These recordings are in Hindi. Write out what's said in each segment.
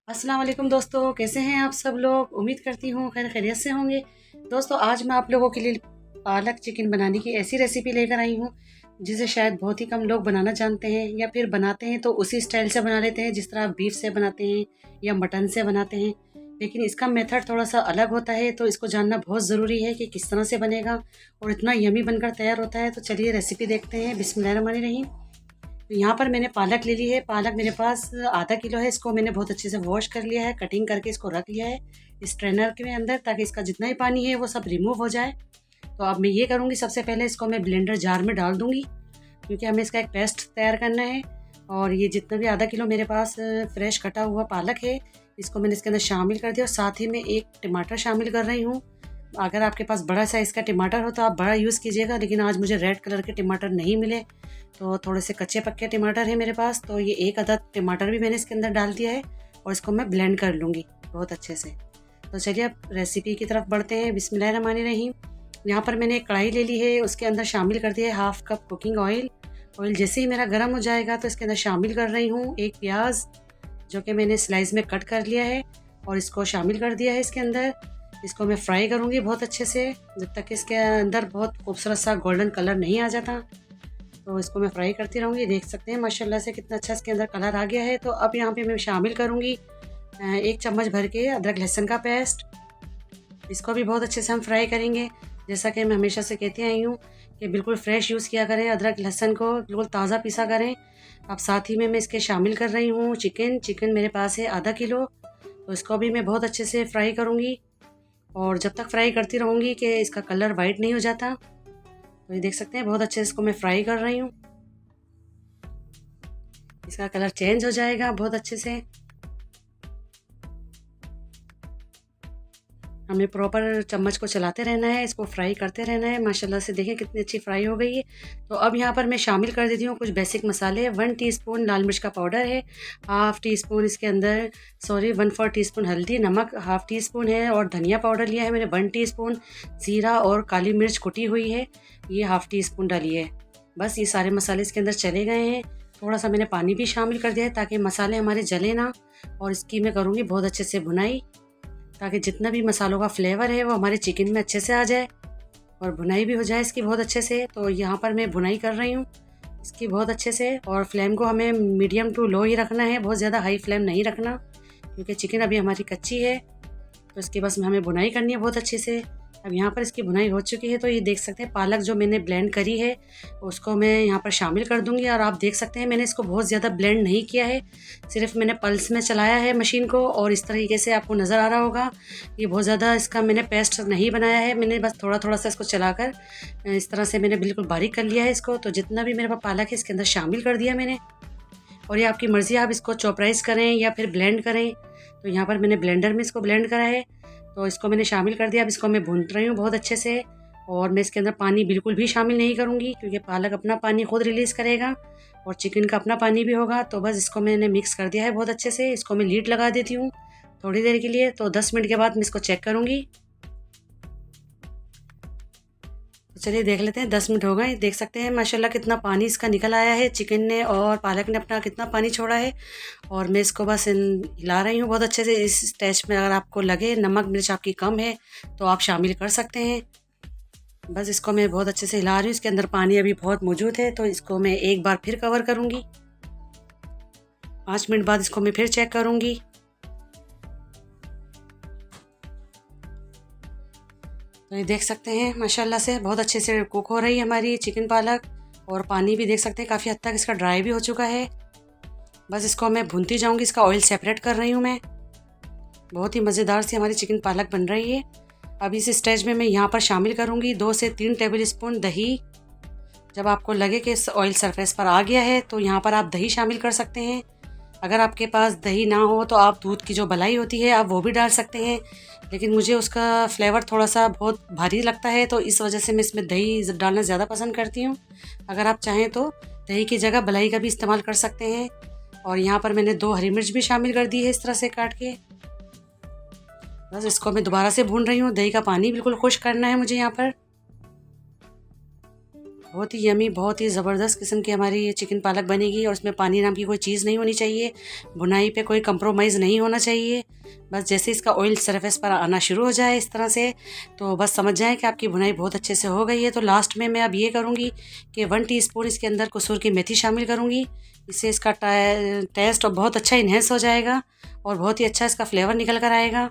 अस्सलाम वालेकुम दोस्तों, कैसे हैं आप सब लोग। उम्मीद करती हूँ खैर खैरियत से होंगे। दोस्तों, आज मैं आप लोगों के लिए पालक चिकन बनाने की ऐसी रेसिपी लेकर आई हूँ जिसे शायद बहुत ही कम लोग बनाना जानते हैं, या फिर बनाते हैं तो उसी स्टाइल से बना लेते हैं जिस तरह आप बीफ से बनाते हैं या मटन से बनाते हैं। लेकिन इसका मेथड थोड़ा सा अलग होता है, तो इसको जानना बहुत ज़रूरी है कि किस तरह से बनेगा और इतना यमी बनकर तैयार होता है। तो चलिए रेसिपी देखते हैं। बिस्मिल्लाहिर्रहमानिर्रहीम। तो यहाँ पर मैंने पालक ले ली है। पालक मेरे पास आधा किलो है। इसको मैंने बहुत अच्छे से वॉश कर लिया है, कटिंग करके इसको रख लिया है स्ट्रेनर के अंदर, ताकि इसका जितना भी पानी है वो सब रिमूव हो जाए। तो अब मैं ये करूँगी, सबसे पहले इसको मैं ब्लेंडर जार में डाल दूँगी, क्योंकि हमें इसका एक पेस्ट तैयार करना है। और ये जितना भी आधा किलो मेरे पास फ्रेश कटा हुआ पालक है, इसको मैंने इसके अंदर शामिल कर दिया। और साथ ही में एक टमाटर शामिल कर रही हूँ। अगर आपके पास बड़ा साइज़ का टमाटर हो तो आप बड़ा यूज़ कीजिएगा, लेकिन आज मुझे रेड कलर के टमाटर नहीं मिले, तो थोड़े से कच्चे पक्के टमाटर है मेरे पास। तो ये एक अदद टमाटर भी मैंने इसके अंदर डाल दिया है और इसको मैं ब्लेंड कर लूँगी बहुत अच्छे से। तो चलिए अब रेसिपी की तरफ बढ़ते हैं। बिस्मिल्लाहिर्रहमानिर्रहीम। यहाँ पर मैंने एक कढ़ाई ले ली है, उसके अंदर शामिल कर दिया है half cup cooking oil. Oil जैसे ही मेरा गर्म हो जाएगा तो इसके अंदर शामिल कर रही हूँ एक प्याज, जो कि मैंने स्लाइस में कट कर लिया है, और इसको शामिल कर दिया है इसके अंदर। इसको मैं फ्राई करूँगी बहुत अच्छे से, जब तक इसके अंदर बहुत खूबसूरत सा गोल्डन कलर नहीं आ जाता। तो इसको मैं फ्राई करती रहूँगी। देख सकते हैं माशाल्लाह से कितना अच्छा इसके अंदर कलर आ गया है। तो अब यहाँ पे मैं शामिल करूँगी 1 चम्मच भर के अदरक लहसुन का पेस्ट। इसको भी बहुत अच्छे से हम फ्राई करेंगे। जैसा कि मैं हमेशा से कहती आई हूँ कि बिल्कुल फ्रेश यूज़ किया करें, अदरक लहसुन को बिल्कुल ताज़ा पीसा करें। अब साथ ही में मैं इसके शामिल कर रही हूँ चिकन मेरे पास है आधा किलो। तो इसको भी मैं बहुत अच्छे से फ्राई करूँगी, और जब तक फ्राई करती रहूँगी कि इसका कलर वाइट नहीं हो जाता। तो ये देख सकते हैं बहुत अच्छे से इसको मैं फ्राई कर रही हूँ। इसका कलर चेंज हो जाएगा बहुत अच्छे से। हमें प्रॉपर चम्मच को चलाते रहना है, इसको फ्राई करते रहना है। माशाल्लाह से देखें कितनी अच्छी फ्राई हो गई है। तो अब यहाँ पर मैं शामिल कर देती हूँ कुछ बेसिक मसाले। 1 टीस्पून लाल मिर्च का पाउडर है, हाफ़ टी स्पून इसके अंदर 1/4 टीस्पून हल्दी, नमक हाफ़ टी स्पून है, और धनिया पाउडर लिया है मैंने 1 टीस्पून, जीरा और काली मिर्च कुटी हुई है, ये हाफ़ टी स्पून डाली है। बस ये सारे मसाले इसके अंदर चले गए हैं। थोड़ा सा मैंने पानी भी शामिल कर दिया है ताकि मसाले हमारे जले ना। और इसकी मैं करूँगी बहुत अच्छे से भुनाई, ताकि जितना भी मसालों का फ्लेवर है वो हमारे चिकन में अच्छे से आ जाए और भुनाई भी हो जाए इसकी बहुत अच्छे से। तो यहाँ पर मैं भुनाई कर रही हूँ इसकी बहुत अच्छे से, और फ्लेम को हमें मीडियम टू लो ही रखना है, बहुत ज़्यादा हाई फ्लेम नहीं रखना, क्योंकि चिकन अभी हमारी कच्ची है। तो इसके बस हमें भुनाई करनी है बहुत अच्छे से। अब यहाँ पर इसकी भुनाई हो चुकी है। तो ये देख सकते हैं पालक जो मैंने ब्लेंड करी है उसको मैं यहाँ पर शामिल कर दूँगी। और आप देख सकते हैं मैंने इसको बहुत ज़्यादा ब्लेंड नहीं किया है, सिर्फ मैंने पल्स में चलाया है मशीन को, और इस तरीके से आपको नज़र आ रहा होगा। ये बहुत ज़्यादा इसका मैंने पेस्ट नहीं बनाया है, मैंने बस थोड़ा थोड़ा सा इसको चलाकर इस तरह से मैंने बिल्कुल बारीक कर लिया है इसको। तो जितना भी मेरे पास पालक है इसके अंदर शामिल कर दिया मैंने। और ये आपकी मर्ज़ी, आप इसको चॉपराइज करें या फिर ब्लेंड करें। तो यहाँ पर मैंने ब्लेंडर में इसको ब्लेंड करा है, तो इसको मैंने शामिल कर दिया। अब इसको मैं भून रही हूँ बहुत अच्छे से, और मैं इसके अंदर पानी बिल्कुल भी शामिल नहीं करूँगी, क्योंकि पालक अपना पानी खुद रिलीज़ करेगा और चिकन का अपना पानी भी होगा। तो बस इसको मैंने मिक्स कर दिया है बहुत अच्छे से। इसको मैं लीड लगा देती हूँ थोड़ी देर के लिए। तो 10 मिनट के बाद मैं इसको चेक करूँगी। तो चलिए देख लेते हैं, 10 मिनट हो गए। देख सकते हैं माशाल्लाह कितना पानी इसका निकल आया है, चिकन ने और पालक ने अपना कितना पानी छोड़ा है। और मैं इसको बस हिला रही हूँ बहुत अच्छे से। इस स्टेज में अगर आपको लगे नमक मिर्च आपकी कम है तो आप शामिल कर सकते हैं। बस इसको मैं बहुत अच्छे से हिला रही हूँ। इसके अंदर पानी अभी बहुत मौजूद है, तो इसको मैं एक बार फिर कवर करूँगी। 5 मिनट बाद इसको मैं फिर चेक करूँगी। तो ये देख सकते हैं माशाल्लाह से बहुत अच्छे से कुक हो रही है हमारी चिकन पालक, और पानी भी देख सकते हैं काफ़ी हद तक इसका ड्राई भी हो चुका है। बस इसको मैं भूनती जाऊंगी, इसका ऑयल सेपरेट कर रही हूँ मैं। बहुत ही मज़ेदार सी हमारी चिकन पालक बन रही है। अब इस स्टेज में मैं यहाँ पर शामिल करूँगी 2 से 3 टेबल स्पून दही। जब आपको लगे कि ऑयल सरफेस पर आ गया है तो यहाँ पर आप दही शामिल कर सकते हैं। अगर आपके पास दही ना हो तो आप दूध की जो मलाई होती है आप वो भी डाल सकते हैं, लेकिन मुझे उसका फ्लेवर थोड़ा सा बहुत भारी लगता है, तो इस वजह से मैं इसमें दही डालना ज़्यादा पसंद करती हूँ। अगर आप चाहें तो दही की जगह मलाई का भी इस्तेमाल कर सकते हैं। और यहाँ पर मैंने 2 हरी मिर्च भी शामिल कर दी है इस तरह से काट के। बस इसको मैं दोबारा से भून रही हूँ। दही का पानी बिल्कुल खुश्क करना है मुझे यहाँ पर। बहुत ही यमी, बहुत ही ज़बरदस्त किस्म की हमारी ये चिकन पालक बनेगी। और उसमें पानी नाम की कोई चीज़ नहीं होनी चाहिए, भुनाई पे कोई कंप्रोमाइज़ नहीं होना चाहिए। बस जैसे इसका ऑयल सरफेस पर आना शुरू हो जाए इस तरह से, तो बस समझ जाएं कि आपकी भुनाई बहुत अच्छे से हो गई है। तो लास्ट में मैं अब ये करूँगी कि 1 टीस्पून इसके अंदर कसूर की मेथी शामिल करूँगी। इससे इसका टेस्ट और बहुत अच्छा इन्हेंस हो जाएगा और बहुत ही अच्छा इसका फ्लेवर निकल कर आएगा।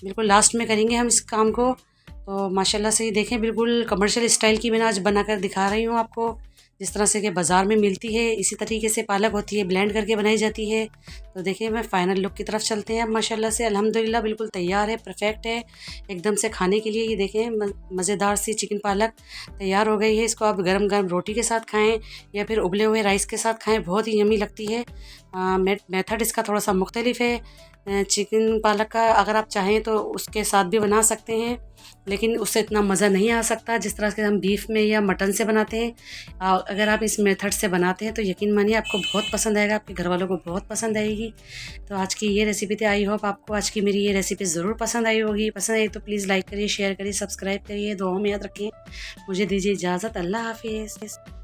बिल्कुल लास्ट में करेंगे हम इस काम को। तो माशाल्लाह से ये देखें, बिल्कुल कमर्शियल स्टाइल की मैंने आज बनाकर दिखा रही हूँ आपको, जिस तरह से कि बाज़ार में मिलती है इसी तरीके से पालक होती है, ब्लेंड करके बनाई जाती है। तो देखिए मैं फ़ाइनल लुक की तरफ चलते हैं अब। माशाल्लाह से अल्हम्दुलिल्लाह बिल्कुल तैयार है, परफेक्ट है एकदम से खाने के लिए। ये देखें मज़ेदार सी चिकन पालक तैयार हो गई है। इसको आप गरम गरम रोटी के साथ खाएँ या फिर उबले हुए राइस के साथ खाएँ, बहुत ही यमी लगती है। मेथड इसका थोड़ा सा मुख्तलिफ है। चिकन पालक का अगर आप चाहें तो उसके साथ भी बना सकते हैं, लेकिन उससे इतना मज़ा नहीं आ सकता जिस तरह से हम बीफ में या मटन से बनाते हैं। अगर आप इस मेथड से बनाते हैं तो यकीन मानिए आपको बहुत पसंद आएगा, आपके घर वालों को बहुत पसंद आएगी। तो आज की ये रेसिपी थी, आई होप आपको आज की मेरी ये रेसिपी ज़रूर पसंद आई होगी। पसंद आई तो प्लीज़ लाइक करिए, शेयर करिए, सब्सक्राइब करिए, दुआओं में याद रखिए। मुझे दीजिए इजाज़त, अल्लाह हाफिज़।